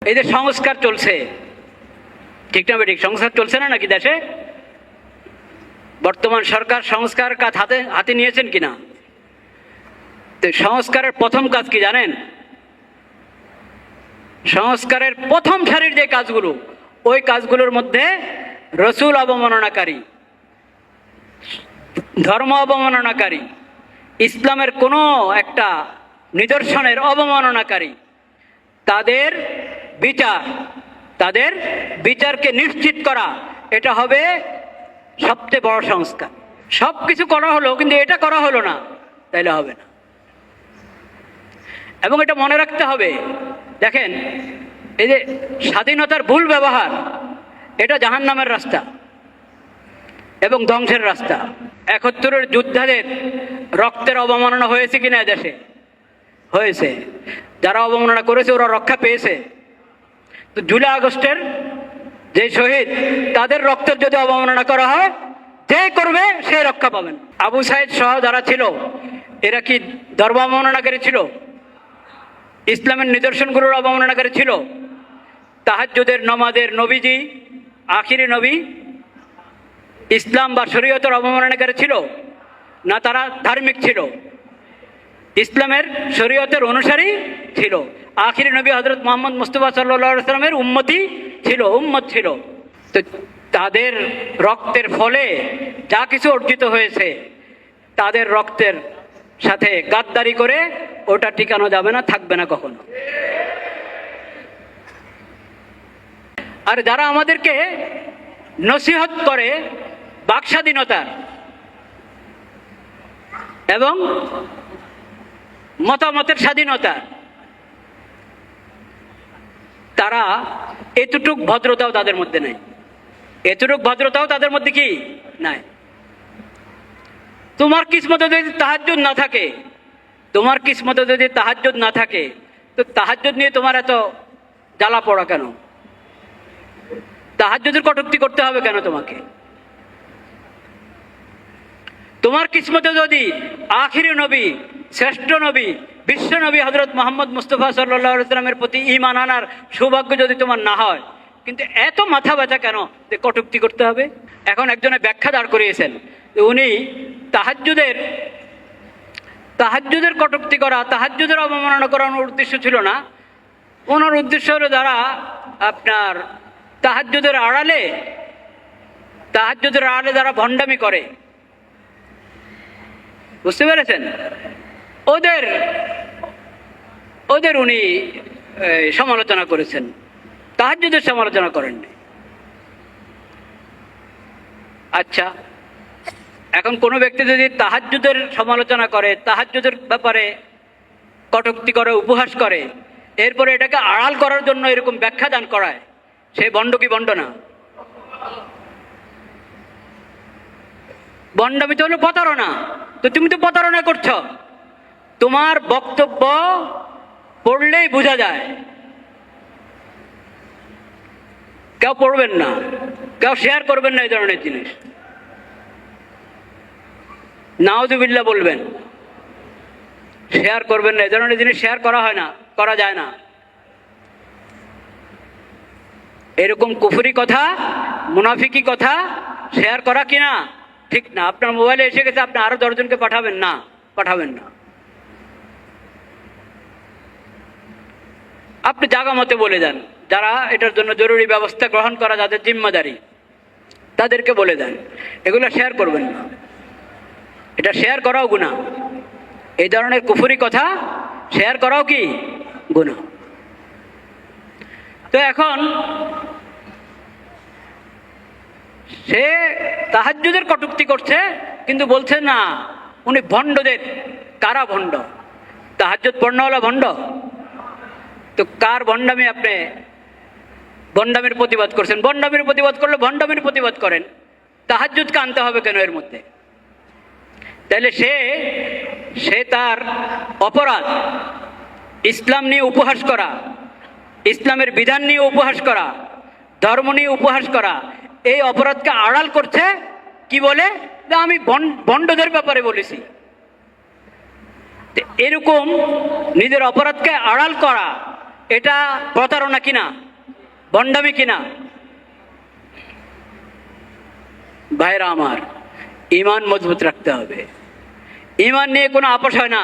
এই যে সংস্কার চলছে, ঠিক না বেঠিক? সংস্কার চলছে না নাকি দেশে? বর্তমান সরকার সংস্কার কাজ হাতে নিয়েছেন কিনা? তো সংস্কারের প্রথম কাজ কি জানেন? সংস্কারের প্রথম সারির যে কাজগুলো, ওই কাজগুলোর মধ্যে রসুল অবমাননাকারী, ধর্ম অবমাননাকারী, ইসলামের কোনো একটা নিদর্শনের অবমাননাকারী, তাদের বিচারকে নিশ্চিত করা, এটা হবে সবচেয়ে বড় সংস্কার। সব কিছু করা হলো কিন্তু এটা করা হলো না, তাইলে হবে না। এবং এটা মনে রাখতে হবে, দেখেন এই যে স্বাধীনতার ভুল ব্যবহার, এটা জাহান্নামের রাস্তা এবং ধ্বংসের রাস্তা। ৭১-এর যোদ্ধাদের রক্তের অবমাননা হয়েছে কিনা দেশে? হয়েছে। যারা অবমাননা করেছে ওরা রক্ষা পেয়েছে। তো জুলাই আগস্টের যে শহীদ, তাদের রক্তের যদি অবমাননা করা হয়, যে করবে সে রক্ষা পাবেন। আবু সাইদ সহ যারা ছিল, এরা কি ধর্ম অবমাননাকারী ছিল? ইসলামের নিদর্শনগুলোর অবমাননাকারী ছিল? তাহাজ্জুদের নমাজের নবীজি, আখিরি নবী, ইসলাম বা শরীয়তের অবমাননাকারী ছিল না? তারা ধার্মিক ছিল, ইসলামের শরীয়তের অনুসারী ছিল, আখিরি নবী হযরত মুহাম্মদ মুস্তাফা সাল্লাল্লাহু আলাইহি ওয়াসাল্লামের উম্মত ছিল। তো তাদের রক্তের ফলে যা কিছু অর্জিত হয়েছে, তাদের রক্তের সাথে গাদ্দারি করে ওটা টিকানো যাবে না, থাকবে না কখনো। আর যারা আমাদেরকে নসিহত করে বাক স্বাধীনতার এবং মতামতের স্বাধীনতা, তারা এতটুক ভদ্রতাও তাদের মধ্যে নাই। এতটুক ভদ্রতাও তাদের মধ্যে কি নাই? তোমার কিসমতে যদি তাহাজ্জুদ না থাকে, তো তাহাজ্জুদ নিয়ে তোমার এত জ্বালা পড়া কেন? তাহাজ্জুদের কটূক্তি করতে হবে কেন তোমাকে? তোমার কিসমতে যদি আখিরি নবী, শ্রেষ্ঠ নবী, বিশ্ব নবী হযরত মুহাম্মদ মুস্তাফা সাল্লাল্লাহু আলাইহি ওয়াসাল্লামের প্রতি ঈমান আনার সৌভাগ্য যদি তোমার না হয়, কিন্তু এত মাথা ব্যথা কেন যে কটূক্তি করতে হবে? এখন একজনের ব্যাখ্যা দাঁড় করিয়েছেন, উনি তাহাজ্জুদের কটূক্তি করা, তাহাজ্জুদের অবমাননা করা ওনার উদ্দেশ্য ছিল না। ওনার উদ্দেশ্য হলো যারা আপনার তাহাজ্জুদের আড়ালে যারা ভণ্ডামি করে, বুঝতে পেরেছেন? ওদের উনি সমালোচনা করেছেন, তাহাজ্জুদের সমালোচনা করেননি। আচ্ছা, এখন কোনো ব্যক্তি যদি তাহাজ্জুদের সমালোচনা করে, তাহাজ্জুদের ব্যাপারে কটূক্তি করে, উপহাস করে, এরপরে এটাকে আড়াল করার জন্য এরকম ব্যাখ্যা দান করায়, সে ভণ্ড কি ভণ্ড না? ভণ্ডামি তো হলো প্রতারণা। তো তুমি তো প্রতারণা করছো। তোমার বক্তব্য পড়লেই বোঝা যায়। কেউ পড়বেন না, কেউ শেয়ার করবেন না এই ধরনের জিনিস। নাউযুবিল্লাহ বলবেন, শেয়ার করবেন না। এই ধরনের জিনিস শেয়ার করা যায় না। এরকম কুফরি কথা, মুনাফিকি কথা শেয়ার করা কিনা ঠিক না। আপনার মোবাইলে এসে গেছে, আপনি আরো 10 জনকে পাঠাবেন না। আপনি জায়গা মতে বলে দেন, যারা এটার জন্য জরুরি ব্যবস্থা গ্রহণ করা, যাদের জিম্মাদারি, তাদেরকে বলে দেন। এগুলো শেয়ার করবেন না। এটা শেয়ার করাও গুনাহ। এই ধরনের কুফরি কথা শেয়ার করাও কি গুনাহ। তো এখন সে তাহাজ্জুদের কটূক্তি করছে, কিন্তু বলছে না উনি ভণ্ডদের। কারা ভণ্ড? তাহাজ্জুদ পড়নেওয়ালা ভণ্ড? তো কার ভণ্ডামি? আপনি ভণ্ডামির প্রতিবাদ করছেন। ভণ্ডামির প্রতিবাদ করলে ভণ্ডামির প্রতিবাদ করেন, তাহাজ্জুদকে আনতে হবে কেন এর মধ্যে? তাহলে সে তার অপরাধ ইসলাম নিয়ে উপহাস করা, ইসলামের বিধান নিয়ে উপহাস করা, ধর্ম নিয়ে উপহাস করা, এই অপরাধকে আড়াল করছে। কি বলে? আমি ভণ্ডদের ব্যাপারে বলেছি। এরকম নিজের অপরাধকে আড়াল করা, এটা প্রতারণা কিনা, ভণ্ডামি কিনা? ভাইরা আমার, ঈমান মজবুত রাখতে হবে। ঈমান নিয়ে কোনো আপোষ হয় না।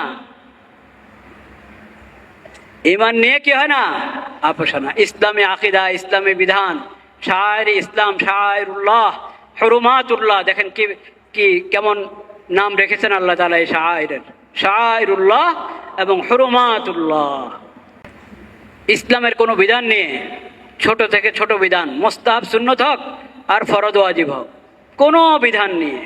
ঈমান নিয়ে কি হয় না? আপোষ হয় না। ইসলামী আকীদা, ইসলামী বিধান, শায়ের ইসলাম, শায়েরুল্লাহ, হুরুমাতুল্লাহ, দেখেন কি কি কেমন নাম রেখেছেন আল্লাহ তাআলা এই শায়েরের, শায়েরুল্লাহ এবং হুরুমাতুল্লাহ। ইসলামের কোনো বিধান নিয়ে, ছোট থেকে ছোট বিধান, মুস্তাহাব সুন্নত হোক আর ফরজ ওয়াজিব হোক, কোনো বিধান নিয়ে,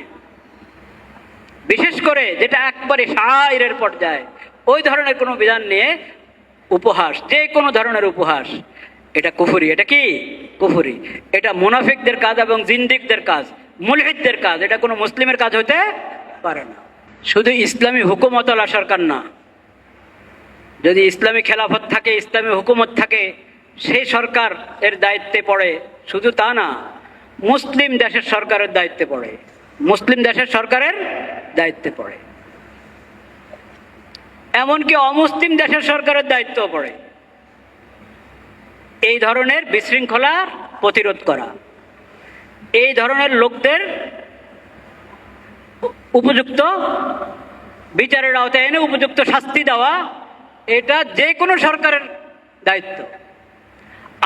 বিশেষ করে যেটা একবারে শায়েরের পর্যায়ে, ওই ধরনের কোনো বিধান নিয়ে উপহাস, যে কোনো ধরনের উপহাস, এটা কুফরি। এটা কি? কুফরি। এটা মুনাফিকদের কাজ এবং জিন্দিকদের কাজ, মুলহিদদের কাজ। এটা কোনো মুসলিমের কাজ হতে পারে না। শুধু ইসলামী হুকুমতওয়ালা সরকার না, যদি ইসলামী খেলাফত থাকে, ইসলামী হুকুমত থাকে, সেই সরকার এর দায়িত্বে পড়ে। শুধু তা না, মুসলিম দেশের সরকারের দায়িত্বে পড়ে, মুসলিম দেশের সরকারের দায়িত্বে পড়ে, এমনকি অমুসলিম দেশের সরকারের দায়িত্ব পড়ে এই ধরনের বিশৃঙ্খলা প্রতিরোধ করা, এই ধরনের লোকদের উপযুক্ত বিচারের আওতায় এনে উপযুক্ত শাস্তি দেওয়া, এটা যে কোনো সরকারের দায়িত্ব।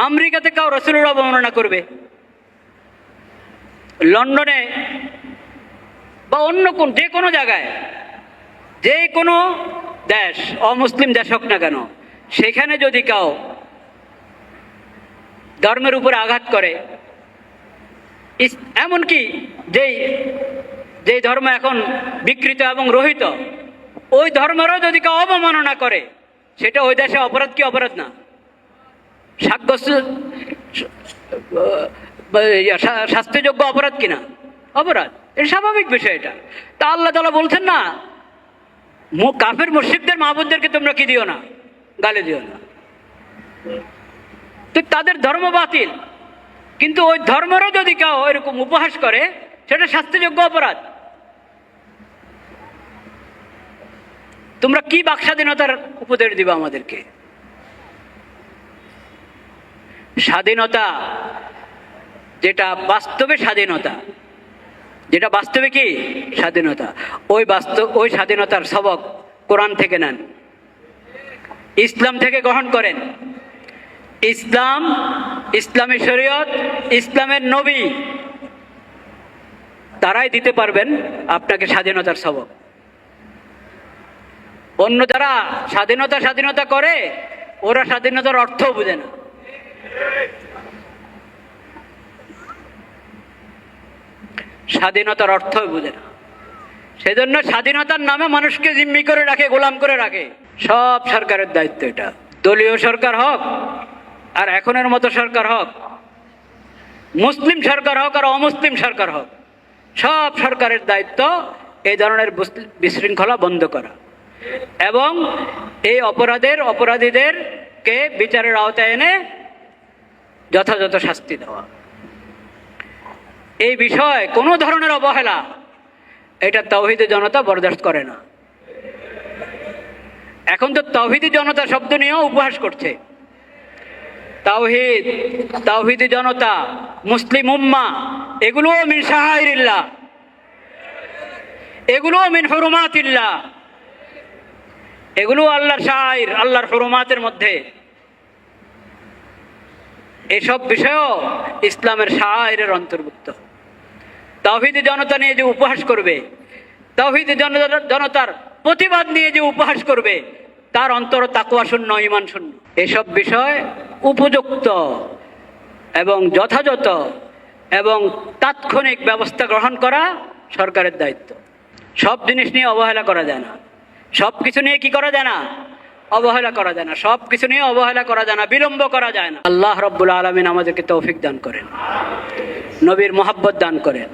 আমেরিকাতে কেউ রাসূলুল্লাহ অবমাননা করবে, লন্ডনে বা অন্য কোন যে কোনো জায়গায়, যে কোনো দেশ, অমুসলিম দেশ হোক না কেন, সেখানে যদি কেউ ধর্মের উপরে আঘাত করে, এমনকি যেই ধর্ম এখন বিকৃত এবং রহিত, ওই ধর্মেরও যদি কেউ অবমাননা করে, সেটা ওই দেশে অপরাধ কি অপরাধ না? শাস্তিযোগ্য অপরাধ কিনা? অপরাধ। এটা স্বাভাবিক বিষয়। এটা তা আল্লাহ তাআলা বলছেন না, কাফের মুশরিকদের মাবুদদেরকে তোমরা কি দিও না? গালি দিও না। তো তাদের ধর্ম বাতিল, কিন্তু ওই ধর্মেরও যদি কেউ এরকম উপহাস করে, সেটা শাস্তিযোগ্য অপরাধ। তোমরা কি বাকস্বাধীনতার উপদেশ দিবা আমাদেরকে? স্বাধীনতা, যেটা বাস্তবে স্বাধীনতা, যেটা বাস্তবে কি স্বাধীনতা, ওই স্বাধীনতার সবক কোরআন থেকে নেন, ইসলাম থেকে গ্রহণ করেন। ইসলাম, ইসলামী শরীয়ত, ইসলামের নবী, তারাই দিতে পারবেন আপনাকে স্বাধীনতার সবক। অন্য যারা স্বাধীনতা স্বাধীনতা করে, ওরা স্বাধীনতার অর্থও বুঝে না। স্বাধীনতার অর্থই বুঝে না। সেজন্য স্বাধীনতার নামে মানুষকে জিম্মি করে রাখে, গোলাম করে রাখে। সব সরকারের দায়িত্ব এটা, দলীয় সরকার হোক আর এখনের মতো সরকার হোক, মুসলিম সরকার হোক আর অমুসলিম সরকার হোক, সব সরকারের দায়িত্ব এই ধরনের বিশৃঙ্খলা বন্ধ করা এবং এই অপরাধীদেরকে বিচারের আওতায় এনে যথাযথ শাস্তি দেওয়া। এই বিষয়ে কোনো ধরনের অবহেলা এটা তাওহীদি জনতা বরদাস্ত করে না। এখন তো তাওহীদি জনতা শব্দ নিয়েও উপহাস করছে। তাওহীদ, তাওহীদি জনতা, মুসলিম উম্মাহ, এগুলোও মিন শাআইরিল্লাহ, এগুলোও মিন হুরুমাতিল্লাহ, এগুলো আল্লাহর শাআইর, আল্লাহর হুরুমাতের মধ্যে। এসব বিষয়ও ইসলামের শাআইরের অন্তর্ভুক্ত। তাওহীদি জনতা নিয়ে যে উপহাস করবে, তাওহীদি জনতার প্রতিবাদ নিয়ে যে উপহাস করবে, তার অন্তর তাকওয়া শূন্য, ঈমান শূন্য। এসব বিষয় উপযুক্ত এবং যথাযথ এবং তাৎক্ষণিক ব্যবস্থা গ্রহণ করা সরকারের দায়িত্ব। সব জিনিস নিয়ে অবহেলা করা যায় না, সব কিছু নিয়ে কি করা যায় না? অবহেলা করা যায় না, সব কিছু নিয়ে অবহেলা করা যায় না, বিলম্ব করা যায় না। আল্লাহ রাব্বুল আলামিন আমাদেরকে তৌফিক দান করেন, নবীর মুহাব্বত দান করেন।